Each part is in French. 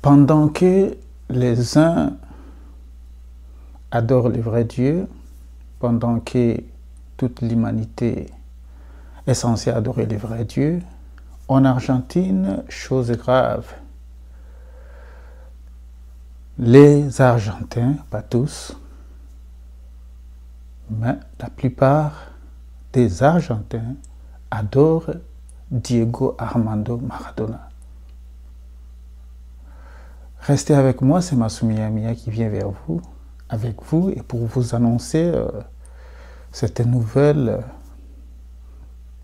Pendant que les uns adorent le vrai Dieu, pendant que toute l'humanité est censée adorer le vrai Dieu, en Argentine, chose grave, les Argentins, pas tous, mais la plupart des Argentins adorent Diego Armando Maradona. Restez avec moi, c'est Masumi Amia qui vient vers vous, avec vous, et pour vous annoncer cette nouvelle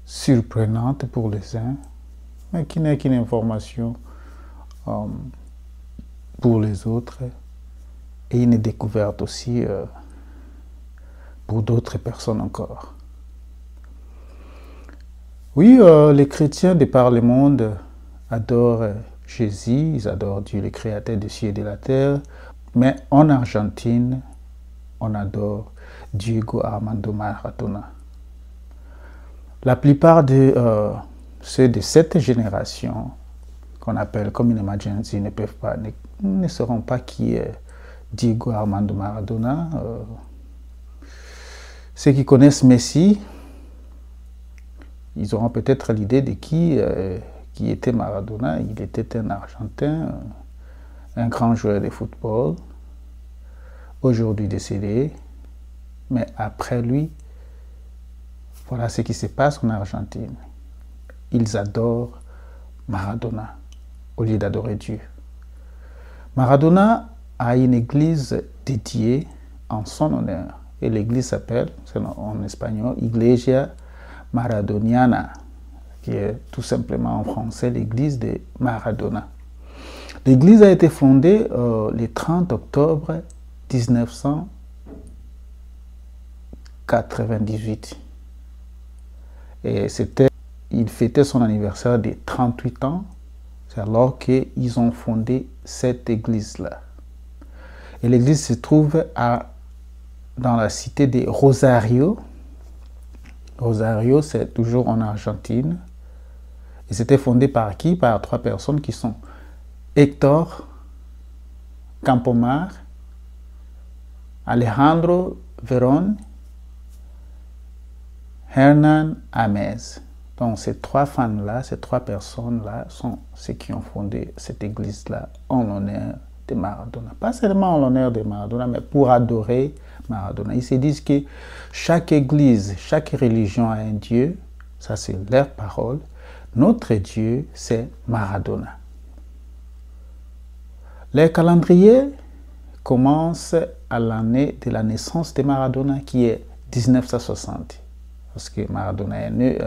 surprenante pour les uns, mais qui n'est qu'une information pour les autres, et une découverte aussi pour d'autres personnes encore. Oui, les chrétiens de par le monde adorent Jésus, ils adorent Dieu, le créateur du ciel et de la terre, mais en Argentine, on adore Diego Armando Maradona. La plupart de ceux de cette génération, qu'on appelle communément Gen Z, ne sauront pas qui est Diego Armando Maradona. Ceux qui connaissent Messi, ils auront peut-être l'idée de qui était Maradona. Il était un Argentin, un grand joueur de football, aujourd'hui décédé, mais après lui, voilà ce qui se passe en Argentine. Ils adorent Maradona au lieu d'adorer Dieu. Maradona a une église dédiée en son honneur, et l'église s'appelle, en espagnol, Iglesia Maradoniana, qui est tout simplement en français l'église de Maradona. L'église a été fondée le 30 octobre 1998. Et il fêtait son anniversaire de 38 ans, c'est alors qu'ils ont fondé cette église-là. Et l'église se trouve dans la cité de Rosario. Rosario, c'est toujours en Argentine. Et c'était fondé par qui? Par 3 personnes qui sont Héctor Campomar, Alejandro Verón, Hernán Ames. Donc ces 3 fans-là, ces 3 personnes-là sont ceux qui ont fondé cette église-là en l'honneur de Maradona. Pas seulement en l'honneur de Maradona, mais pour adorer Maradona. Ils se disent que chaque église, chaque religion a un Dieu, ça c'est leur parole. Notre Dieu, c'est Maradona. Le calendrier commence à l'année de la naissance de Maradona, qui est 1960. Parce que Maradona est né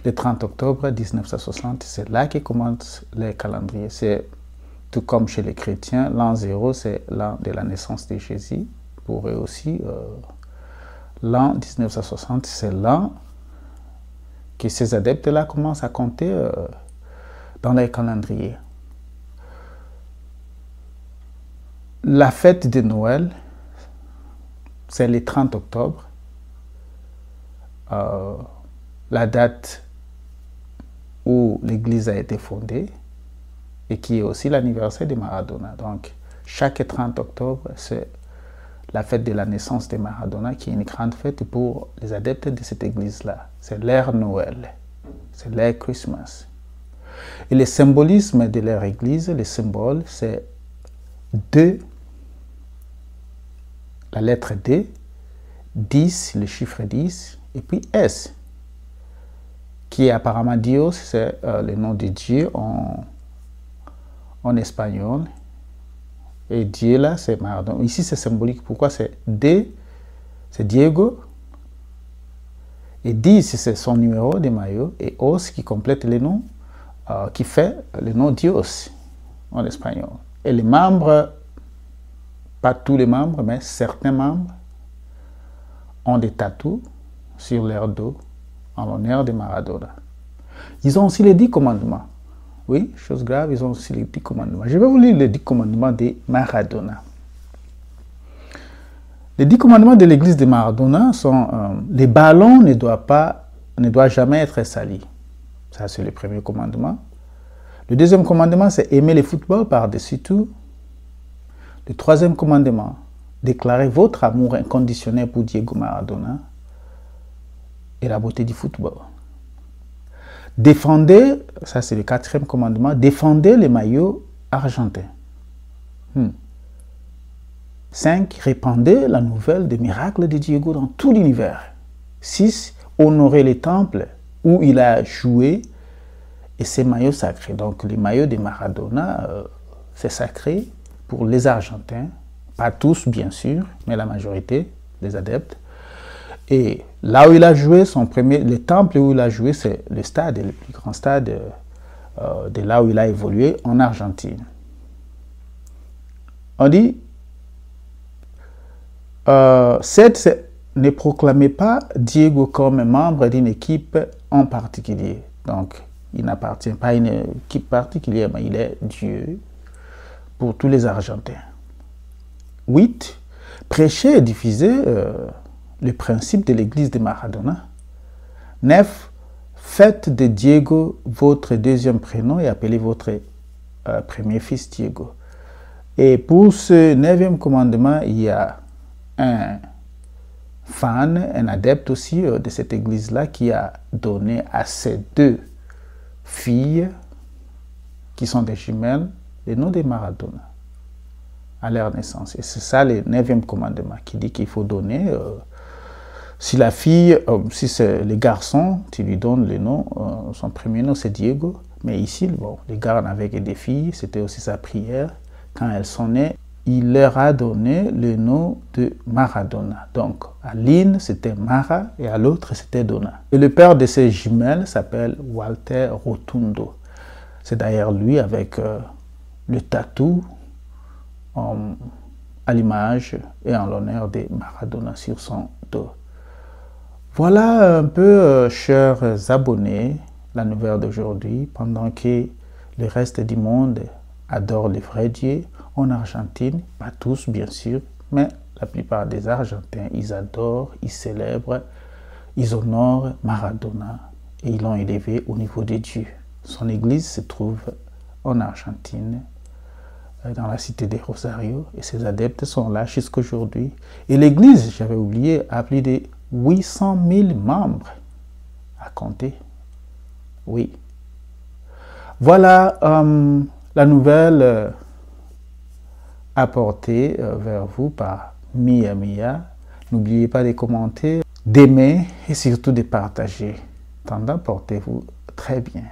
le 30 octobre 1960, c'est là que commence le calendrier. C'est tout comme chez les chrétiens, l'an 0, c'est l'an de la naissance de Jésus. Pour eux aussi, l'an 1960, c'est l'an que ces adeptes-là commencent à compter dans les calendriers. La fête de Noël, c'est le 30 octobre. La date où l'église a été fondée et qui est aussi l'anniversaire de Maradona. Donc, chaque 30 octobre, c'est la fête de la naissance de Maradona, qui est une grande fête pour les adeptes de cette église-là. C'est leur Noël, c'est leur Christmas. Et le symbolisme de leur église, le symbole, c'est 2, la lettre D, 10, le chiffre 10, et puis S, qui est apparemment Dios, c'est le nom de Dieu en espagnol. Et Dieu là, c'est Maradona. Ici, c'est symbolique. Pourquoi? C'est D, c'est Diego. Et 10, c'est son numéro de maillot. Et Os, qui complète le nom, qui fait le nom Dios en espagnol. Et les membres, pas tous les membres, mais certains membres, ont des tatous sur leur dos en l'honneur de Maradona. Ils ont aussi les 10 commandements. Oui, chose grave, ils ont aussi les 10 commandements. Je vais vous lire les 10 commandements de Maradona. Les 10 commandements de l'église de Maradona sont les ballons ne doivent jamais être salis. Ça, c'est le premier commandement. Le deuxième commandement, c'est aimer le football par-dessus tout. Le troisième commandement, déclarer votre amour inconditionnel pour Diego Maradona et la beauté du football. Défendez, ça c'est le quatrième commandement, défendez les maillots argentins. 5. Répandez la nouvelle des miracles de Diego dans tout l'univers. 6. Honorez les temples où il a joué et ses maillots sacrés. Donc les maillots de Maradona, c'est sacré pour les Argentins, pas tous bien sûr, mais la majorité des adeptes. Et là où il a joué, le temple où il a joué, c'est le stade, le plus grand stade de là où il a évolué en Argentine. On dit, 7, ne proclamez pas Diego comme membre d'une équipe en particulier. Donc, il n'appartient pas à une équipe particulière, mais il est Dieu pour tous les Argentins. 8, prêchez et diffusez le principe de l'église de Maradona. 9, faites de Diego votre deuxième prénom et appelez votre premier fils Diego. Et pour ce 9e commandement, il y a un fan, un adepte aussi de cette église-là qui a donné à ses 2 filles, qui sont des jumelles, le nom de Maradona à leur naissance. Et c'est ça le 9e commandement qui dit qu'il faut donner, si la fille, si c'est le garçon, tu lui donnes le nom, son premier nom c'est Diego, mais ici, bon, les gars n'avaient que des filles, c'était aussi sa prière. Quand elles sont nées, il leur a donné le nom de Maradona. Donc, à l'une, c'était Mara et à l'autre, c'était Donna. Et le père de ces jumelles s'appelle Walter Rotundo. C'est d'ailleurs lui avec le tatou à l'image et en l'honneur de Maradona sur son dos. Voilà un peu, chers abonnés, la nouvelle d'aujourd'hui, pendant que le reste du monde adore le vrai Dieu. En Argentine, pas tous bien sûr, mais la plupart des Argentins, ils adorent, ils célèbrent, ils honorent Maradona et ils l'ont élevé au niveau de Dieu. Son église se trouve en Argentine, dans la cité de Rosario, et ses adeptes sont là jusqu'à aujourd'hui. Et l'église, j'avais oublié, a plus de 800 000 membres à compter. Oui. Voilà la nouvelle apportée vers vous par Mia Mia. N'oubliez pas de commenter, d'aimer et surtout de partager. Tendant, portez-vous très bien.